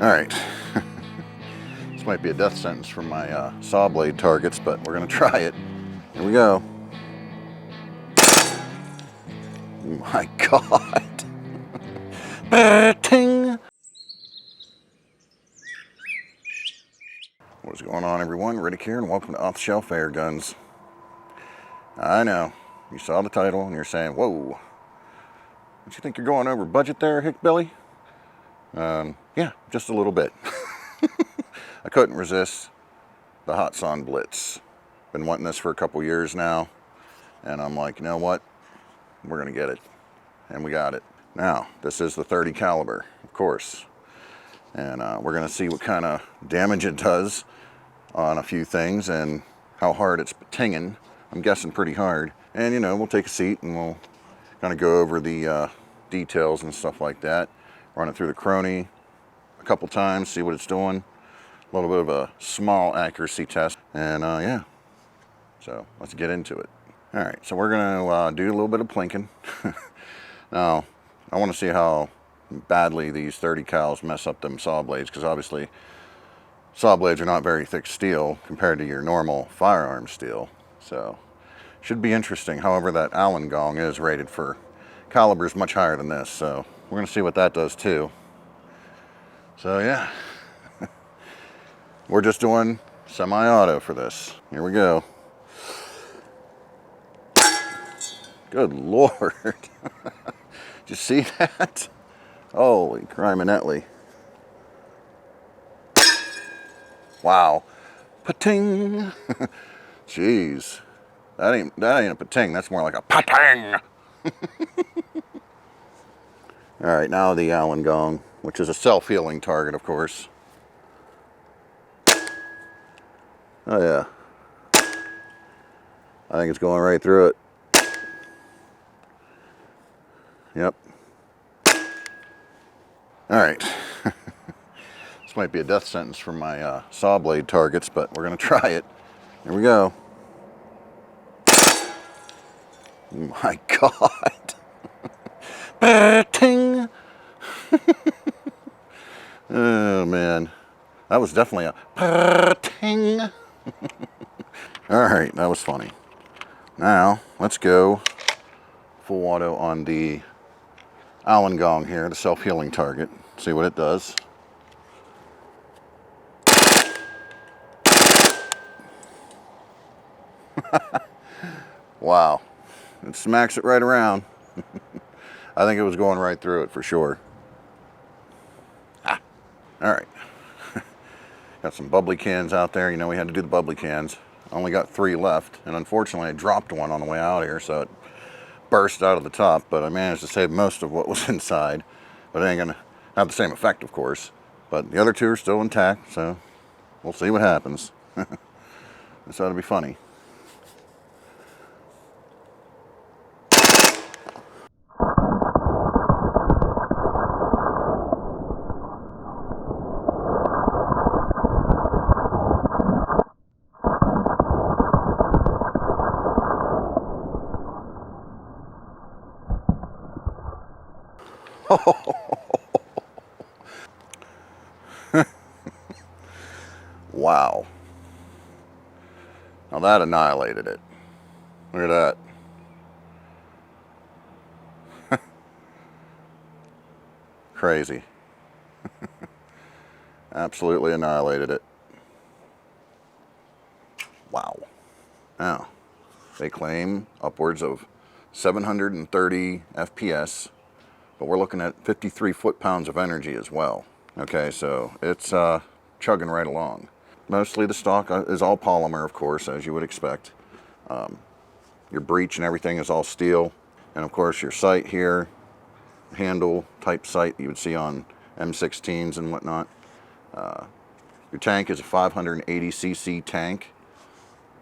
All right. This might be a death sentence from my saw blade targets, but we're gonna try it. Here we go. Oh my God. Ting. What is going on, everyone? Riddict here, and welcome to Off the Shelf Airguns. I know, you saw the title and you're saying, whoa, don't you think you're going over budget there, Hick Billy? Yeah, just a little bit. I couldn't resist the Hatsan Blitz. Been wanting this for a couple years now, and I'm like, you know what? We're gonna get it, and we got it. Now, this is the 30 caliber, of course, and we're gonna see what kind of damage it does on a few things and how hard it's tinging. I'm guessing pretty hard. And you know, we'll take a seat and we'll kind of go over the details and stuff like that. Run it through the Chrony a couple times, see what it's doing. A little bit of a small accuracy test, and yeah, so let's get into it. All right, so we're gonna do a little bit of plinking. Now, I want to see how badly these 30 cals mess up them saw blades, because obviously saw blades are not very thick steel compared to your normal firearm steel, so should be interesting. However, that Allen gong is rated for calibers much higher than this, so we're gonna see what that does too. So yeah. We're just doing semi-auto for this. Here we go. Good Lord. Did you see that? Holy criminelli. Wow. Pating. Jeez. That ain't a pating, that's more like a pating. Alright, now the Allen gong, which is a self-healing target, of course. Oh yeah, I think it's going right through it. Yep. All right. This might be a death sentence from my saw blade targets, but we're gonna try it. Here we go. Oh my God. Ting. Oh man, that was definitely a ting. All right, that was funny. Now, let's go full auto on the Allen gong here, the self-healing target. See what it does. Wow, it smacks it right around. I think it was going right through it for sure. Ah. All right. Got some bubbly cans out there. You know, we had to do the bubbly cans. I only got 3 left, and unfortunately I dropped one on the way out here, so it burst out of the top, but I managed to save most of what was inside. But it ain't gonna have the same effect, of course. But the other 2 are still intact, so we'll see what happens. This ought to be funny. Wow. Now that annihilated it. Look at that. Crazy. Absolutely annihilated it. Wow. Now, they claim upwards of 730 FPS, but we're looking at 53 foot-pounds of energy as well. Okay, so it's chugging right along. Mostly the stock is all polymer, of course, as you would expect. Your breech and everything is all steel. And of course your sight here, handle type sight you would see on M16s and whatnot. Your tank is a 580cc tank,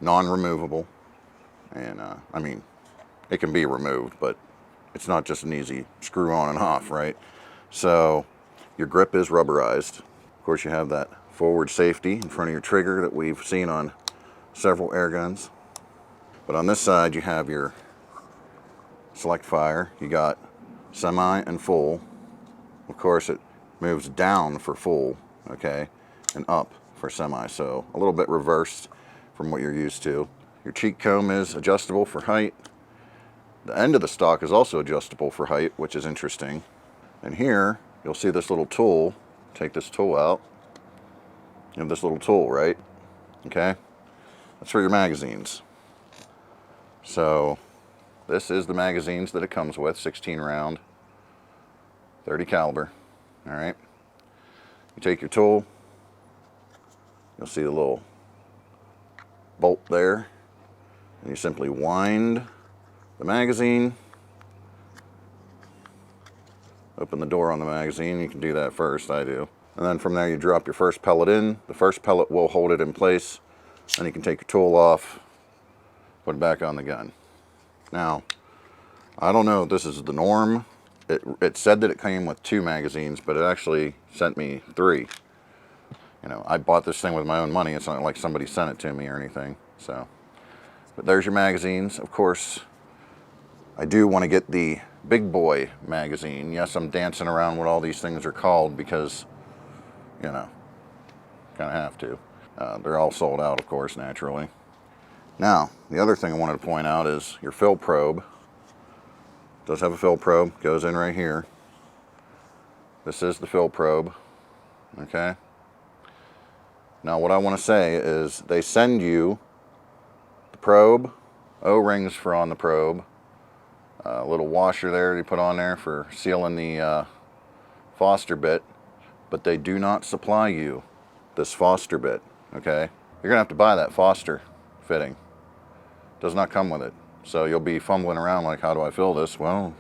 non-removable. And I mean, it can be removed, but it's not just an easy screw on and off, right? So your grip is rubberized. Of course, you have that forward safety in front of your trigger that we've seen on several airguns. But on this side, you have your select fire. You got semi and full. Of course, it moves down for full, okay, and up for semi. So a little bit reversed from what you're used to. Your cheek comb is adjustable for height. The end of the stock is also adjustable for height, which is interesting. And here, you'll see this little tool. Take this tool out. You have this little tool, right? Okay? That's for your magazines. So, this is the magazines that it comes with, 16 round, 30 caliber. All right? You take your tool. You'll see the little bolt there. And you simply wind the magazine. Open the door on the magazine. You can do that first, I do. And then from there you drop your first pellet in. The first pellet will hold it in place. And you can take your tool off, put it back on the gun. Now, I don't know if this is the norm. It said that it came with 2 magazines, but it actually sent me 3. You know, I bought this thing with my own money. It's not like somebody sent it to me or anything. So, but there's your magazines. Of course, I do want to get the big boy magazine. Yes, I'm dancing around what all these things are called because, you know, kind of have to. They're all sold out, of course, naturally. Now, the other thing I wanted to point out is your fill probe. It does have a fill probe. Goes in right here. This is the fill probe. Okay. Now, what I want to say is they send you the probe, O-rings for on the probe, a little washer there you put on there for sealing the Foster bit, but they do not supply you this Foster bit, okay? You're going to have to buy that Foster fitting. Does not come with it. So you'll be fumbling around like, how do I fill this? Well,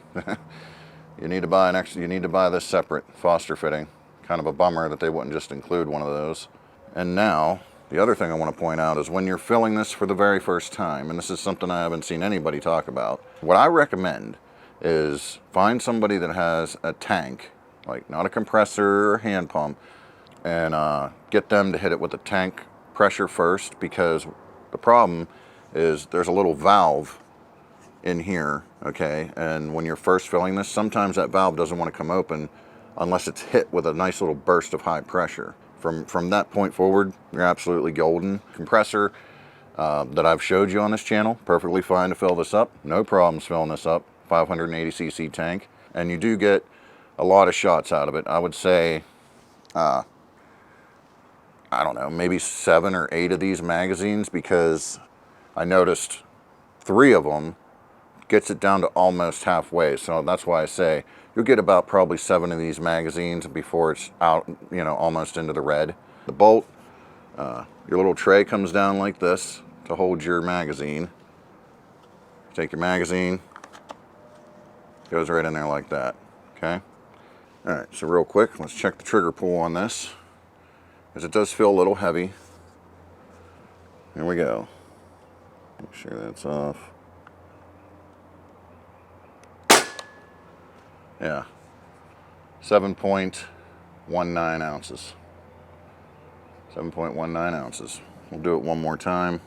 you need to buy this separate Foster fitting. Kind of a bummer that they wouldn't just include one of those. And now, the other thing I want to point out is when you're filling this for the very first time, and this is something I haven't seen anybody talk about, what I recommend is find somebody that has a tank, like not a compressor or hand pump, and get them to hit it with the tank pressure first, because the problem is there's a little valve in here, okay, and when you're first filling this, sometimes that valve doesn't want to come open unless it's hit with a nice little burst of high pressure. From that point forward, you're absolutely golden. Compressor that I've showed you on this channel, perfectly fine to fill this up. No problems filling this up. 580cc tank. And you do get a lot of shots out of it. I would say, I don't know, maybe 7 or 8 of these magazines, because I noticed 3 of them gets it down to almost halfway. So that's why I say you'll get about probably 7 of these magazines before it's out, you know, almost into the red. The bolt, your little tray comes down like this to hold your magazine. Take your magazine, goes right in there like that, okay? All right, so real quick, let's check the trigger pull on this, because it does feel a little heavy. Here we go. Make sure that's off. Yeah, 7.19 ounces. 7.19 ounces. We'll do it one more time.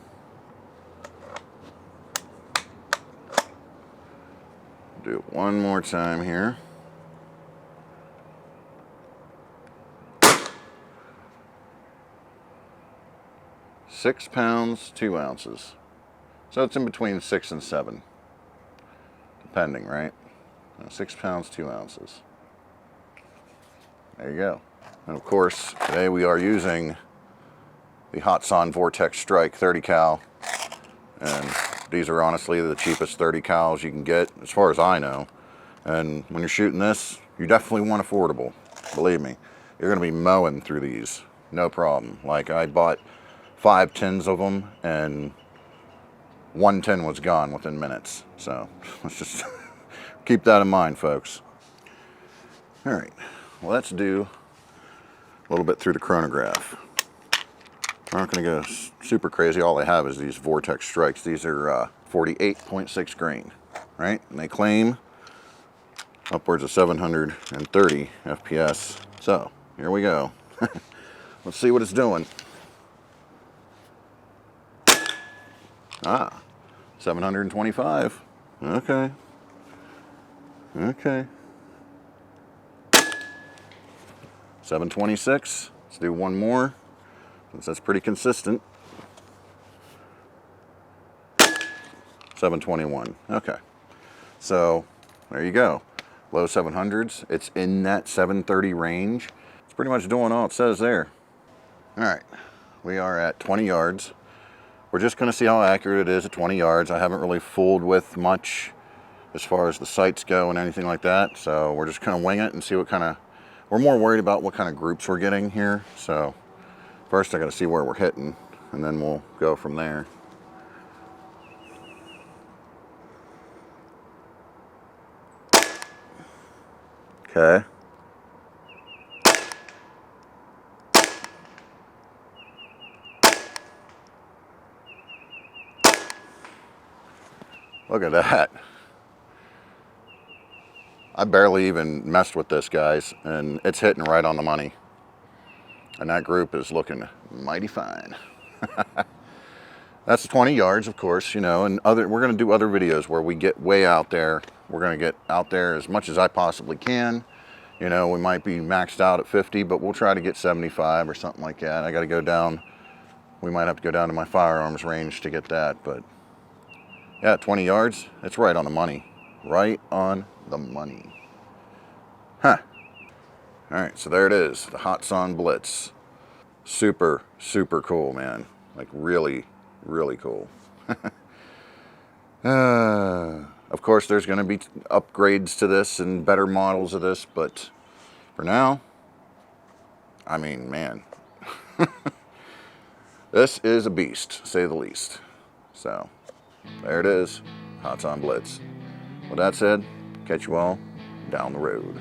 Do it one more time here. £6, 2 ounces. So it's in between 6 and 7, depending, right? 6 pounds, 2 ounces. There you go. And of course, today we are using the Hatsan Vortex Strike 30 cal. And these are honestly the cheapest 30 cals you can get, as far as I know. And when you're shooting this, you definitely want affordable. Believe me, you're going to be mowing through these, no problem. Like, I bought 5 tins of them, and 1 tin was gone within minutes. So let's just keep that in mind, folks. All right, well, let's do a little bit through the chronograph. We're not going to go super crazy. All I have is these Vortex Strikes. These are 48.6 grain, right? And they claim upwards of 730 FPS. So here we go. Let's see what it's doing. 725. Okay. 726. Let's do one more, since that's pretty consistent. 721. Okay. So there you go. Low 700s. It's in that 730 range. It's pretty much doing all it says there. All right. We are at 20 yards. We're just going to see how accurate it is at 20 yards. I haven't really fooled with much as far as the sights go and anything like that. So we're just kind of wing it and see what kind of, we're more worried about what kind of groups we're getting here. So first I got to see where we're hitting, and then we'll go from there. Okay. Look at that. I barely even messed with this, guys, and it's hitting right on the money. And that group is looking mighty fine. That's 20 yards, of course, you know, and we're going to do other videos where we get way out there. We're going to get out there as much as I possibly can. You know, we might be maxed out at 50, but we'll try to get 75 or something like that. I got to go down. We might have to go down to my firearms range to get that, but yeah, 20 yards, it's right on the money. Right on the money. Huh. All right, so there it is, the Hatsan Blitz. Super, super cool, man. Like really, really cool. Of course, there's going to be upgrades to this and better models of this, but for now, I mean, man, this is a beast, to say the least. So, there it is, Hatsan Blitz. With that said, catch you all down the road.